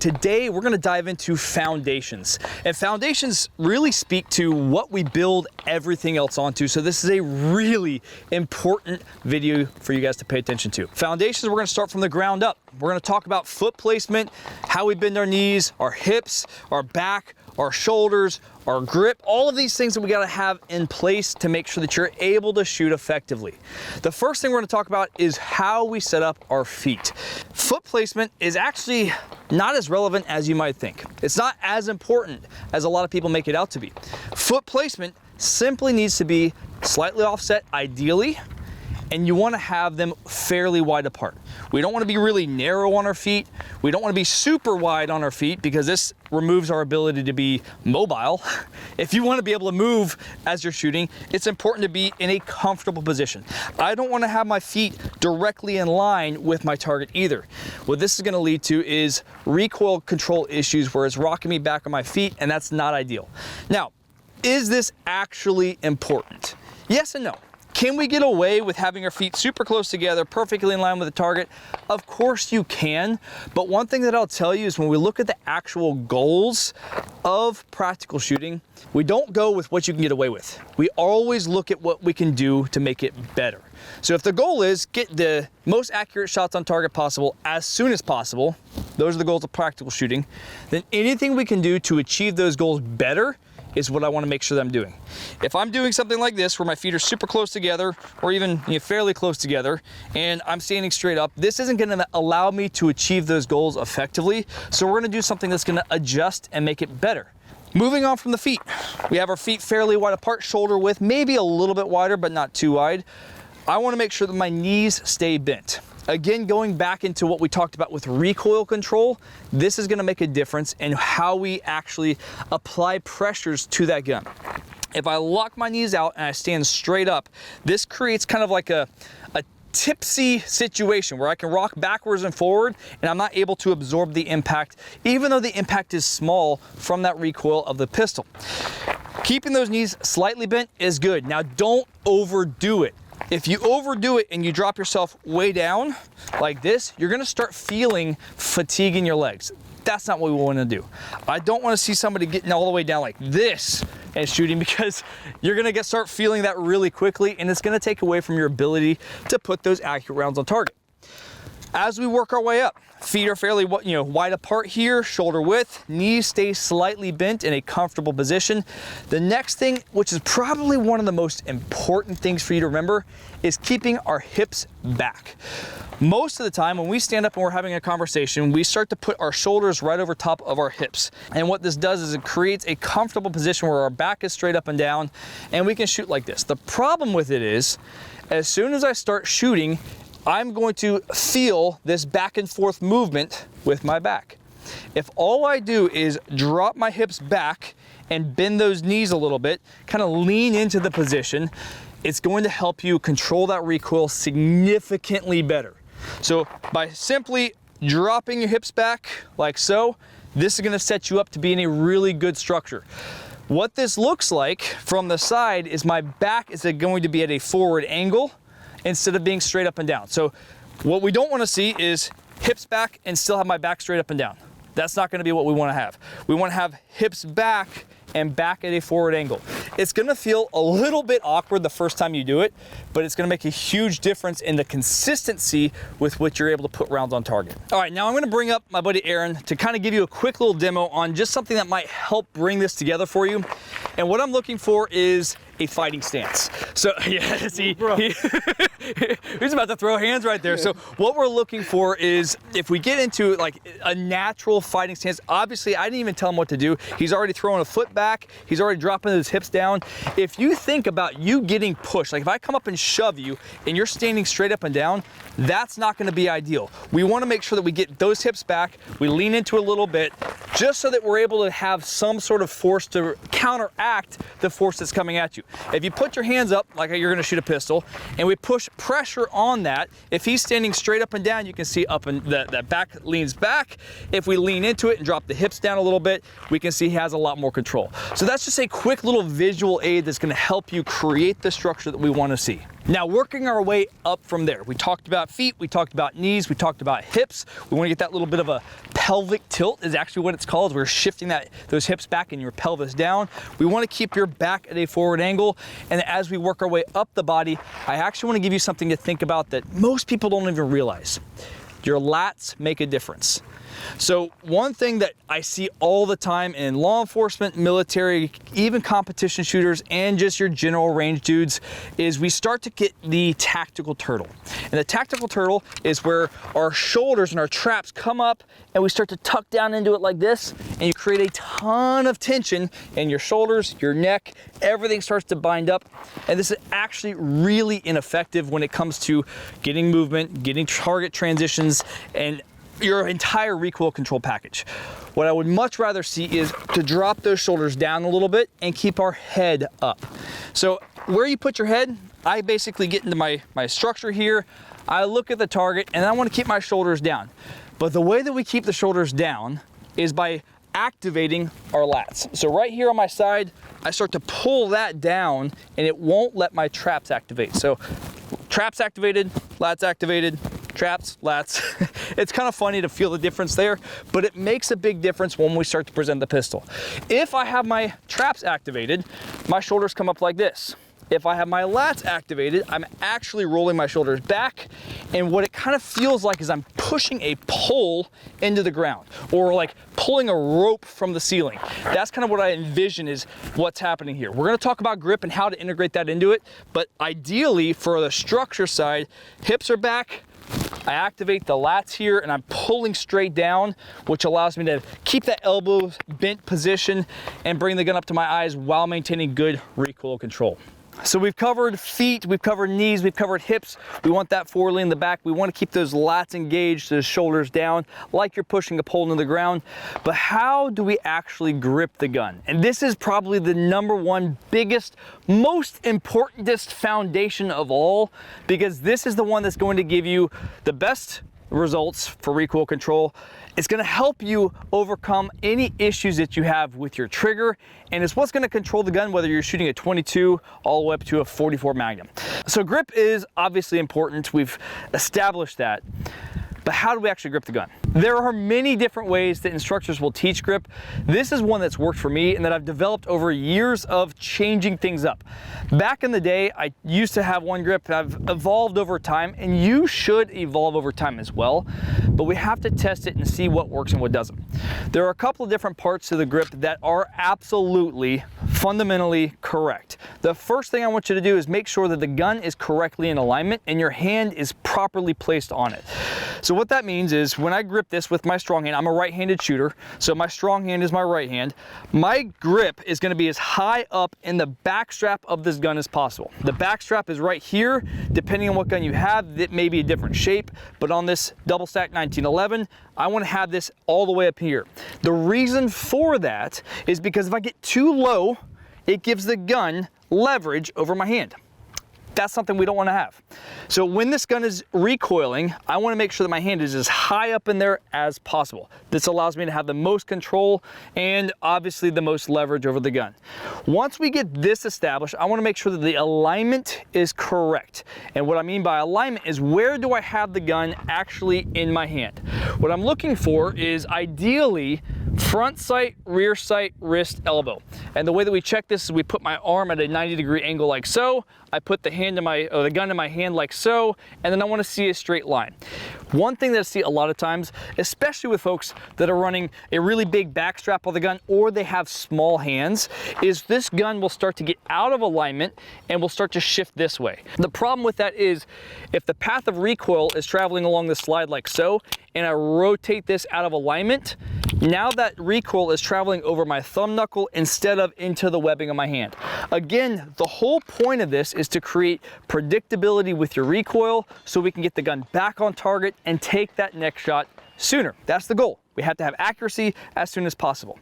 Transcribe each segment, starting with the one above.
today we're gonna dive into foundations. And foundations really speak to what we build everything else onto. So this is a really important video for you guys to pay attention to. Foundations, we're gonna start from the ground up. We're gonna talk about foot placement, how we bend our knees, our hips, our back, our shoulders, our grip, all of these things that we gotta have in place to make sure that you're able to shoot effectively. The first thing we're gonna talk about is how we set up our feet. Foot placement is actually not as relevant as you might think. It's not as important as a lot of people make it out to be. Foot placement simply needs to be slightly offset, ideally, and you wanna have them fairly wide apart. We don't wanna be really narrow on our feet. We don't wanna be super wide on our feet because this removes our ability to be mobile. If you wanna be able to move as you're shooting, it's important to be in a comfortable position. I don't wanna have my feet directly in line with my target either. What this is gonna lead to is recoil control issues where it's rocking me back on my feet, and that's not ideal. Now, is this actually important? Yes and no. Can we get away with having our feet super close together, perfectly in line with the target? Of course you can, but one thing that I'll tell you is when we look at the actual goals of practical shooting, we don't go with what you can get away with. We always look at what we can do to make it better. So if the goal is get the most accurate shots on target possible as soon as possible, those are the goals of practical shooting, then anything we can do to achieve those goals better is what I want to make sure that I'm doing. If I'm doing something like this where my feet are super close together or even fairly close together and I'm standing straight up, this isn't going to allow me to achieve those goals effectively. So we're going to do something that's going to adjust and make it better. Moving on from the feet, we have our feet fairly wide apart, shoulder width, maybe a little bit wider, but not too wide. I want to make sure that my knees stay bent. Again, going back into what we talked about with recoil control, this is gonna make a difference in how we actually apply pressures to that gun. If I lock my knees out and I stand straight up, this creates kind of like a tipsy situation where I can rock backwards and forward and I'm not able to absorb the impact, even though the impact is small from that recoil of the pistol. Keeping those knees slightly bent is good. Now, don't overdo it. If you overdo it and you drop yourself way down like this, you're gonna start feeling fatigue in your legs. That's not what we wanna do. I don't wanna see somebody getting all the way down like this and shooting because you're gonna start feeling that really quickly and it's gonna take away from your ability to put those accurate rounds on target. As we work our way up, feet are fairly wide apart here, shoulder width, knees stay slightly bent in a comfortable position. The next thing, which is probably one of the most important things for you to remember, is keeping our hips back. Most of the time when we stand up and we're having a conversation, we start to put our shoulders right over top of our hips. And what this does is it creates a comfortable position where our back is straight up and down and we can shoot like this. The problem with it is, as soon as I start shooting, I'm going to feel this back and forth movement with my back. If all I do is drop my hips back and bend those knees a little bit, kind of lean into the position, it's going to help you control that recoil significantly better. So by simply dropping your hips back like so, this is going to set you up to be in a really good structure. What this looks like from the side is my back is going to be at a forward angle instead of being straight up and down. So what we don't want to see is hips back and still have my back straight up and down. That's not going to be what we want to have. We want to have hips back and back at a forward angle. It's going to feel a little bit awkward the first time you do it, but it's going to make a huge difference in the consistency with which you're able to put rounds on target. All right, now I'm going to bring up my buddy Aaron to kind of give you a quick little demo on just something that might help bring this together for you. And what I'm looking for is a fighting stance. So yeah, see, he's about to throw hands right there. So what we're looking for is if we get into like a natural fighting stance, obviously I didn't even tell him what to do. He's already throwing a foot back. He's already dropping his hips down. If you think about you getting pushed, like if I come up and shove you and you're standing straight up and down, that's not going to be ideal. We want to make sure that we get those hips back. We lean into a little bit just so that we're able to have some sort of force to counteract the force that's coming at you. If you put your hands up like you're gonna shoot a pistol and we push pressure on that, if he's standing straight up and down, you can see up and that back leans back. If we lean into it and drop the hips down a little bit, we can see he has a lot more control. So that's just a quick little visual aid that's gonna help you create the structure that we wanna see. Now, working our way up from there, we talked about feet, we talked about knees, we talked about hips. We want to get that little bit of a pelvic tilt is actually what it's called. We're shifting those hips back and your pelvis down. We want to keep your back at a forward angle. And as we work our way up the body, I actually want to give you something to think about that most people don't even realize. Your lats make a difference. So one thing that I see all the time in law enforcement, military, even competition shooters, and just your general range dudes is we start to get the tactical turtle. And the tactical turtle is where our shoulders and our traps come up and we start to tuck down into it like this, and you create a ton of tension in your shoulders, your neck, everything starts to bind up. And this is actually really ineffective when it comes to getting movement, getting target transitions, and your entire recoil control package. What I would much rather see is to drop those shoulders down a little bit and keep our head up. So where you put your head, I basically get into my structure here, I look at the target, and I want to keep my shoulders down. But the way that we keep the shoulders down is by activating our lats. So right here on my side, I start to pull that down and it won't let my traps activate. So traps activated, lats activated, traps, lats. It's kind of funny to feel the difference there, but it makes a big difference when we start to present the pistol. If I have my traps activated, my shoulders come up like this. If I have my lats activated, I'm actually rolling my shoulders back, and what it kind of feels like is I'm pushing a pole into the ground, or like pulling a rope from the ceiling. That's kind of what I envision is what's happening here. We're gonna talk about grip and how to integrate that into it, but ideally for the structure side, hips are back, I activate the lats here and I'm pulling straight down, which allows me to keep that elbow bent position and bring the gun up to my eyes while maintaining good recoil control. So we've covered feet, we've covered knees, we've covered hips. We want that forward lean in the back. We want to keep those lats engaged, those shoulders down, like you're pushing a pole into the ground. But how do we actually grip the gun? And this is probably the number one biggest, most importantest foundation of all, because this is the one that's going to give you the best results for recoil control. It's going to help you overcome any issues that you have with your trigger, and it's what's going to control the gun whether you're shooting a 22 all the way up to a 44 Magnum. So grip is obviously important. We've established that. But how do we actually grip the gun? There are many different ways that instructors will teach grip. This is one that's worked for me and that I've developed over years of changing things up. Back in the day, I used to have one grip. I've evolved over time, and you should evolve over time as well, but we have to test it and see what works and what doesn't. There are a couple of different parts to the grip that are absolutely fundamentally correct. The first thing I want you to do is make sure that the gun is correctly in alignment and your hand is properly placed on it. So what that means is when I grip this with my strong hand, I'm a right-handed shooter, so my strong hand is my right hand. My grip is going to be as high up in the back strap of this gun as possible. The back strap is right here. Depending on what gun you have, it may be a different shape, but on this double stack 1911, I want to have this all the way up here. The reason for that is because if I get too low, it gives the gun leverage over my hand. That's something we don't want to have. So when this gun is recoiling, I want to make sure that my hand is as high up in there as possible. This allows me to have the most control and obviously the most leverage over the gun. Once we get this established, I want to make sure that the alignment is correct. And what I mean by alignment is where do I have the gun actually in my hand? What I'm looking for is ideally front sight, rear sight, wrist, elbow. And the way that we check this is we put my arm at a 90-degree angle like so. I put the gun in my hand like so, and then I want to see a straight line. One thing that I see a lot of times, especially with folks that are running a really big back strap on the gun or they have small hands, is this gun will start to get out of alignment and will start to shift this way. The problem with that is if the path of recoil is traveling along the slide like so, and I rotate this out of alignment, now that recoil is traveling over my thumb knuckle instead of into the webbing of my hand. Again, the whole point of this is to create predictability with your recoil so we can get the gun back on target and take that next shot sooner. That's the goal. We have to have accuracy as soon as possible.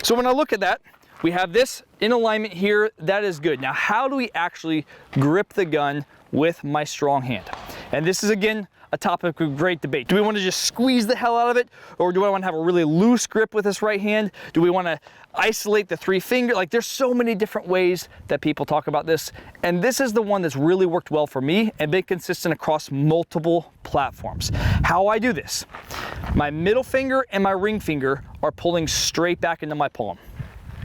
So when I look at that, we have this in alignment here. That is good. Now, how do we actually grip the gun with my strong hand? And this is, again, a topic of great debate. Do we want to just squeeze the hell out of it? Or do I want to have a really loose grip with this right hand? Do we want to isolate the 3 finger? Like, there's so many different ways that people talk about this. And this is the one that's really worked well for me and been consistent across multiple platforms. How I do this: my middle finger and my ring finger are pulling straight back into my palm.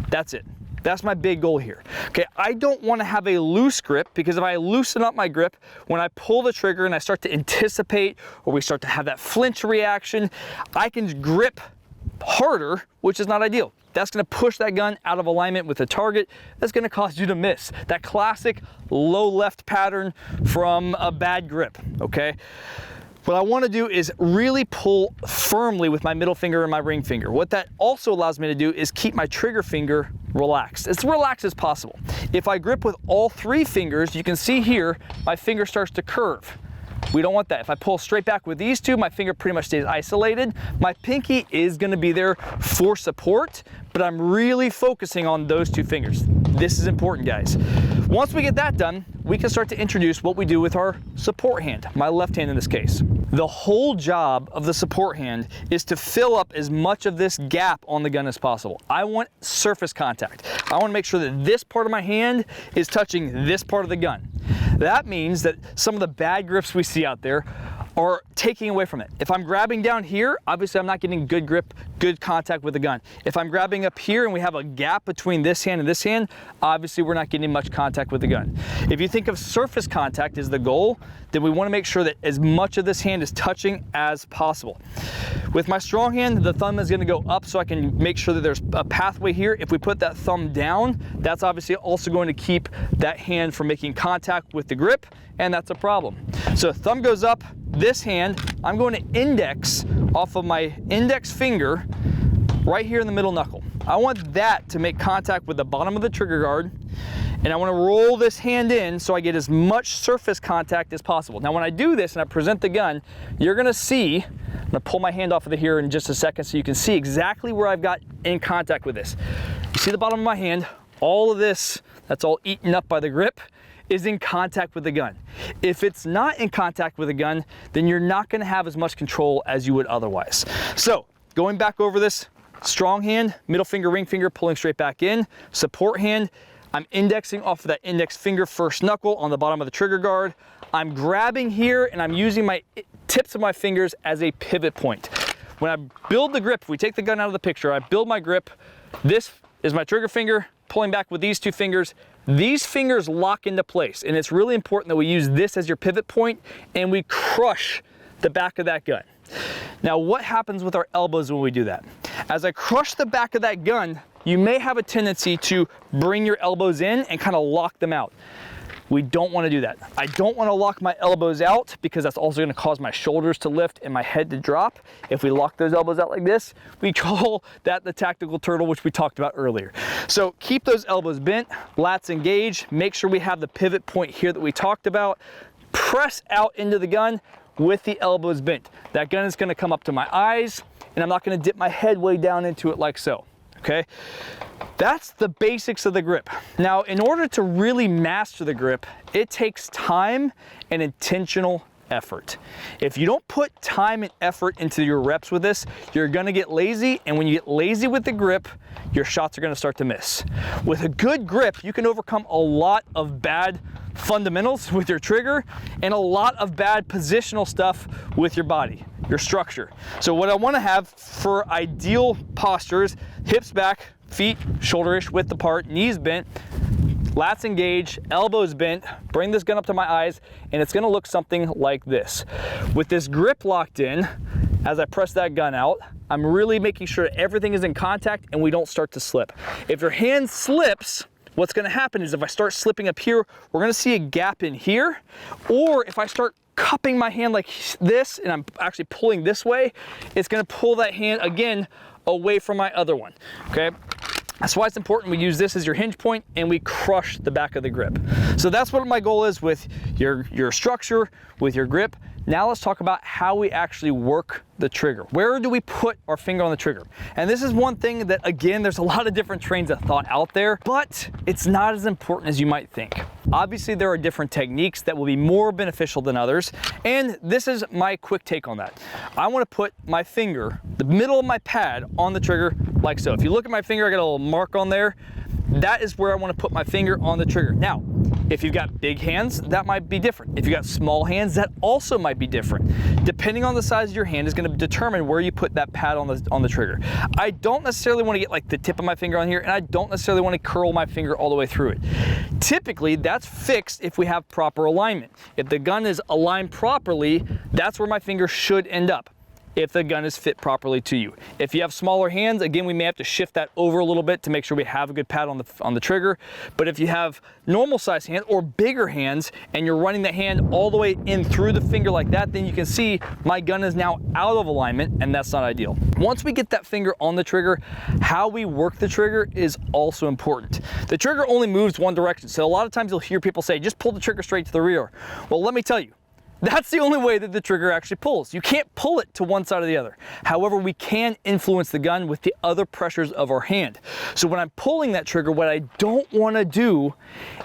That's it. That's my big goal here. Okay, I don't want to have a loose grip, because if I loosen up my grip, when I pull the trigger and I start to anticipate, or we start to have that flinch reaction, I can grip harder, which is not ideal. That's going to push that gun out of alignment with the target. That's going to cause you to miss. That classic low left pattern from a bad grip, okay? What I want to do is really pull firmly with my middle finger and my ring finger. What that also allows me to do is keep my trigger finger relaxed, as relaxed as possible. If I grip with all 3 fingers, you can see here, my finger starts to curve. We don't want that. If I pull straight back with these 2, my finger pretty much stays isolated. My pinky is going to be there for support, but I'm really focusing on those 2 fingers. This is important, guys. Once we get that done, we can start to introduce what we do with our support hand, my left hand in this case. The whole job of the support hand is to fill up as much of this gap on the gun as possible. I want surface contact. I want to make sure that this part of my hand is touching this part of the gun. That means that some of the bad grips we see out there are taking away from it. If I'm grabbing down here, obviously I'm not getting good grip, good contact with the gun. If I'm grabbing up here and we have a gap between this hand and this hand, obviously we're not getting much contact with the gun. If you think of surface contact as the goal, then we want to make sure that as much of this hand is touching as possible. With my strong hand, the thumb is going to go up so I can make sure that there's a pathway here. If we put that thumb down, that's obviously also going to keep that hand from making contact with the grip, and that's a problem. So thumb goes up, this hand, I'm going to index off of my index finger right here in the middle knuckle. I want that to make contact with the bottom of the trigger guard, and I want to roll this hand in so I get as much surface contact as possible. Now when I do this and I present the gun, you're going to see, I'm going to pull my hand off of here in just a second so you can see exactly where I've got in contact with this. You see the bottom of my hand, all of this, that's all eaten up by the grip, is in contact with the gun. If it's not in contact with the gun, then you're not going to have as much control as you would otherwise. So going back over this, strong hand, middle finger, ring finger, pulling straight back in. Support hand, I'm indexing off of that index finger first knuckle on the bottom of the trigger guard. I'm grabbing here and I'm using my tips of my fingers as a pivot point. When I build the grip, if we take the gun out of the picture, I build my grip. This is my trigger finger, pulling back with these 2 fingers. These fingers lock into place, and it's really important that we use this as your pivot point and we crush the back of that gun. Now, what happens with our elbows when we do that? As I crush the back of that gun, you may have a tendency to bring your elbows in and kind of lock them out. We don't want to do that. I don't want to lock my elbows out, because that's also going to cause my shoulders to lift and my head to drop. If we lock those elbows out like this, we call that the tactical turtle, which we talked about earlier. So keep those elbows bent, lats engaged, make sure we have the pivot point here that we talked about. Press out into the gun with the elbows bent. That gun is going to come up to my eyes, and I'm not going to dip my head way down into it like so. Okay, that's the basics of the grip. Now, in order to really master the grip, it takes time and intentional effort. If you don't put time and effort into your reps with this, you're gonna get lazy, and when you get lazy with the grip, your shots are gonna start to miss. With a good grip, you can overcome a lot of bad fundamentals with your trigger and a lot of bad positional stuff with your body, your structure. So what I want to have for ideal postures: hips back, feet shoulder-ish width apart, knees bent, lats engaged, elbows bent, bring this gun up to my eyes, and it's going to look something like this. With this grip locked in, as I press that gun out, I'm really making sure everything is in contact and we don't start to slip. If your hand slips, what's going to happen is if I start slipping up here, we're going to see a gap in here. Or if I start cupping my hand like this and I'm actually pulling this way, it's going to pull that hand again away from my other one. Okay, that's why it's important we use this as your hinge point and we crush the back of the grip. So that's what my goal is with your structure, with your grip. Now let's talk about how we actually work the trigger. Where do we put our finger on the trigger? And this is one thing that, again, there's a lot of different trains of thought out there, but it's not as important as you might think. Obviously, there are different techniques that will be more beneficial than others, and this is my quick take on that. I want to put my finger, the middle of my pad, on the trigger like so. If you look at my finger, I got a little mark on there. That is where I want to put my finger on the trigger. Now, if you've got big hands, that might be different. If you've got small hands, that also might be different. Depending on the size of your hand is going to determine where you put that pad on the trigger. I don't necessarily want to get like the tip of my finger on here, and I don't necessarily want to curl my finger all the way through it. Typically, that's fixed if we have proper alignment. If the gun is aligned properly, that's where my finger should end up, if the gun is fit properly to you. If you have smaller hands, again, we may have to shift that over a little bit to make sure we have a good pad on the trigger. But if you have normal size hands or bigger hands and you're running the hand all the way in through the finger like that, then you can see my gun is now out of alignment, and that's not ideal. Once we get that finger on the trigger, how we work the trigger is also important. The trigger only moves one direction. So a lot of times you'll hear people say, just pull the trigger straight to the rear. Well, let me tell you, that's the only way that the trigger actually pulls. You can't pull it to one side or the other. However, we can influence the gun with the other pressures of our hand. So when I'm pulling that trigger, what I don't want to do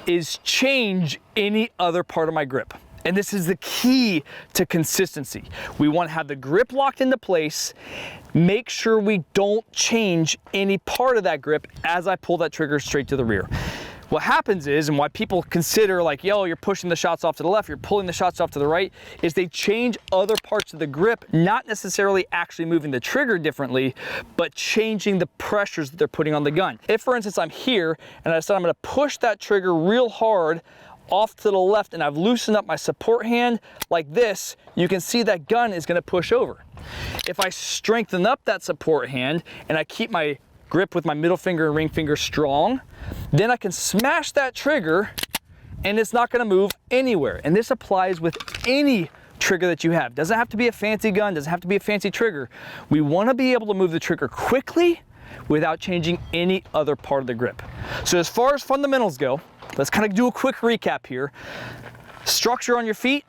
is change any other part of my grip. And this is the key to consistency. We want to have the grip locked into place. Make sure we don't change any part of that grip as I pull that trigger straight to the rear. What happens is, and why people consider like, yo, you're pushing the shots off to the left, you're pulling the shots off to the right, is they change other parts of the grip, not necessarily actually moving the trigger differently, but changing the pressures that they're putting on the gun. If, for instance, I'm here and I decide I'm gonna push that trigger real hard off to the left and I've loosened up my support hand like this, you can see that gun is gonna push over. If I strengthen up that support hand and I keep my grip with my middle finger and ring finger strong, then I can smash that trigger and it's not going to move anywhere. And this applies with any trigger that you have. Doesn't have to be a fancy gun, doesn't have to be a fancy trigger. We want to be able to move the trigger quickly without changing any other part of the grip. So as far as fundamentals go, let's kind of do a quick recap here. Structure on your feet,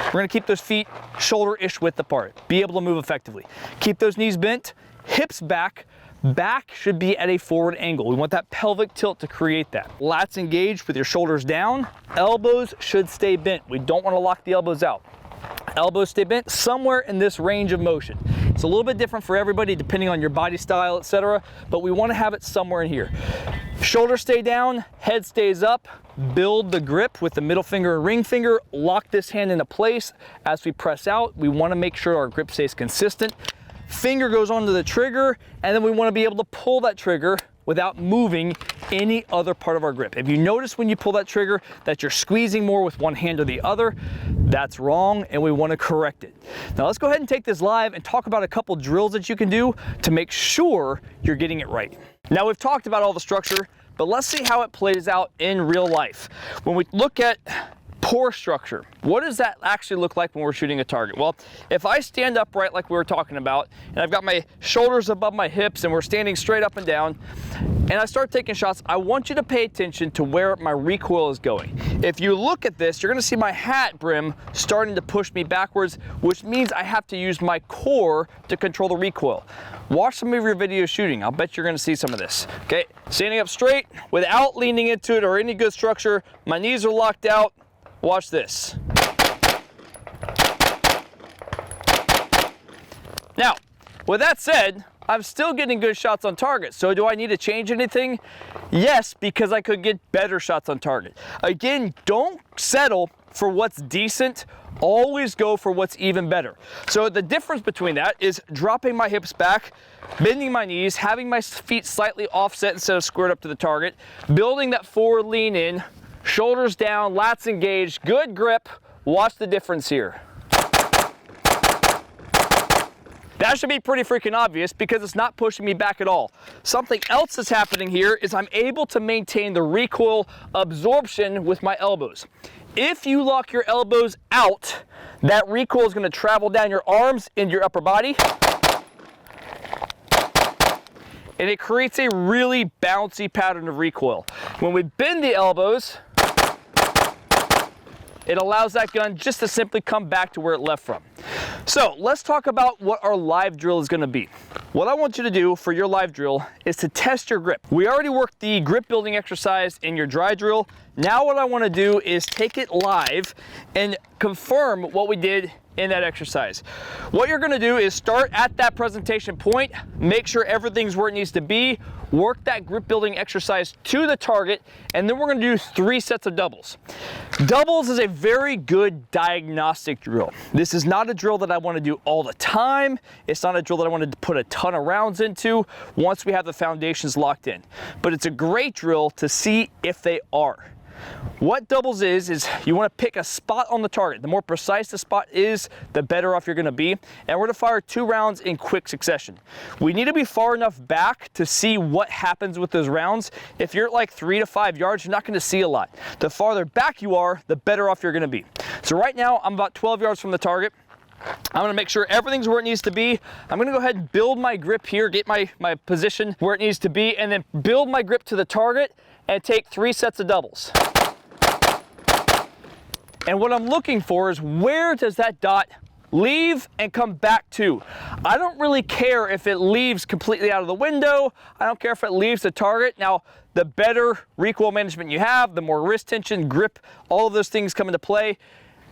we're going to keep those feet shoulder-ish width apart. Be able to move effectively. Keep those knees bent, hips back. Back should be at a forward angle. We want that pelvic tilt to create that. Lats engaged with your shoulders down. Elbows should stay bent. We don't want to lock the elbows out. Elbows stay bent somewhere in this range of motion. It's a little bit different for everybody depending on your body style, etc., but we want to have it somewhere in here. Shoulders stay down, head stays up. Build the grip with the middle finger and ring finger. Lock this hand into place as we press out. We want to make sure our grip stays consistent. Finger goes onto the trigger, and then we want to be able to pull that trigger without moving any other part of our grip. If you notice when you pull that trigger that you're squeezing more with one hand or the other, that's wrong, and we want to correct it. Now let's go ahead and take this live and talk about a couple drills that you can do to make sure you're getting it right. Now we've talked about all the structure, but let's see how it plays out in real life. When we look at pour structure, what does that actually look like when we're shooting a target? Well, if I stand upright like we were talking about, and I've got my shoulders above my hips and we're standing straight up and down, and I start taking shots, I want you to pay attention to where my recoil is going. If you look at this, you're gonna see my hat brim starting to push me backwards, which means I have to use my core to control the recoil. Watch some of your videos shooting. I'll bet you're gonna see some of this. Okay, standing up straight without leaning into it or any good structure, my knees are locked out. Watch this. Now, with that said, I'm still getting good shots on target. So do I need to change anything? Yes, because I could get better shots on target. Again, don't settle for what's decent. Always go for what's even better. So the difference between that is dropping my hips back, bending my knees, having my feet slightly offset instead of squared up to the target, building that forward lean in, shoulders down, lats engaged, good grip. Watch the difference here. That should be pretty freaking obvious because it's not pushing me back at all. Something else that's happening here is I'm able to maintain the recoil absorption with my elbows. If you lock your elbows out, that recoil is going to travel down your arms into your upper body, and it creates a really bouncy pattern of recoil. When we bend the elbows, it allows that gun just to simply come back to where it left from. So let's talk about what our live drill is going to be. What I want you to do for your live drill is to test your grip. We already worked the grip building exercise in your dry drill. Now what I want to do is take it live and confirm what we did in that exercise. What you're going to do is start at that presentation point, make sure everything's where it needs to be, work that grip building exercise to the target, and then we're going to do 3 sets of doubles. Doubles is a very good diagnostic drill. This is not a drill that I want to do all the time. It's not a drill that I want to put a ton of rounds into once we have the foundations locked in. But it's a great drill to see if they are. What doubles is you want to pick a spot on the target. The more precise the spot is, the better off you're going to be. And we're going to fire 2 rounds in quick succession. We need to be far enough back to see what happens with those rounds. If you're at like 3 to 5 yards, you're not going to see a lot. The farther back you are, the better off you're going to be. So right now, I'm about 12 yards from the target. I'm going to make sure everything's where it needs to be. I'm going to go ahead and build my grip here, get my position where it needs to be, and then build my grip to the target and take 3 sets of doubles. And what I'm looking for is, where does that dot leave and come back to? I don't really care if it leaves completely out of the window. I don't care if it leaves the target. Now, the better recoil management you have, the more wrist tension, grip, all of those things come into play,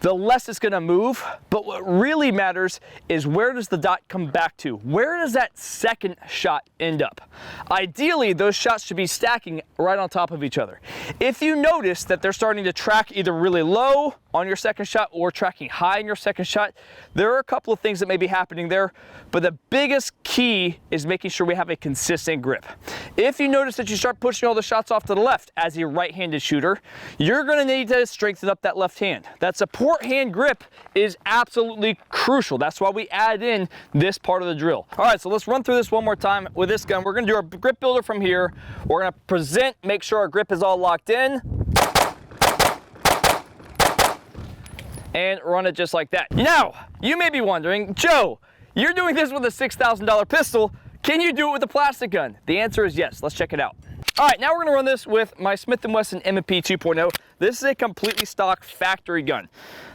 the less it's going to move. But what really matters is, where does the dot come back to? Where does that second shot end up? Ideally, those shots should be stacking right on top of each other. If you notice that they're starting to track either really low on your second shot or tracking high in your second shot, there are a couple of things that may be happening there, but the biggest key is making sure we have a consistent grip. If you notice that you start pushing all the shots off to the left as a right-handed shooter, you're going to need to strengthen up that left hand. That support hand grip is absolutely crucial. That's why we add in this part of the drill. All right, so let's run through this one more time with this gun. We're going to do our grip builder from here. We're going to present, make sure our grip is all locked in, and run it just like that. Now, you may be wondering, Joe, you're doing this with a $6,000 pistol. Can you do it with a plastic gun? The answer is yes. Let's check it out. All right, now we're gonna run this with my Smith & Wesson M&P 2.0. This is a completely stock factory gun.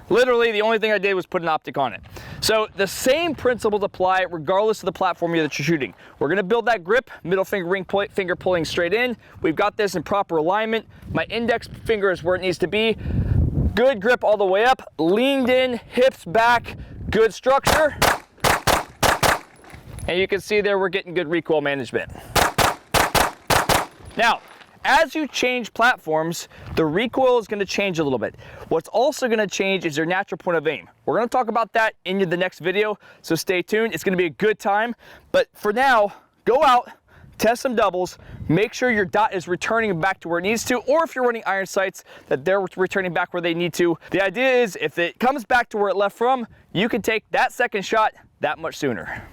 Literally, the only thing I did was put an optic on it. So the same principles apply regardless of the platform that you're shooting. We're gonna build that grip, middle finger, ring finger pulling straight in. We've got this in proper alignment. My index finger is where it needs to be. Good grip all the way up, leaned in, hips back, good structure. And you can see there we're getting good recoil management. Now, as you change platforms, the recoil is going to change a little bit. What's also going to change is your natural point of aim. We're going to talk about that in the next video, so stay tuned. It's going to be a good time. But for now, go out, test some doubles, make sure your dot is returning back to where it needs to, or if you're running iron sights, that they're returning back where they need to. The idea is, if it comes back to where it left from, you can take that second shot that much sooner.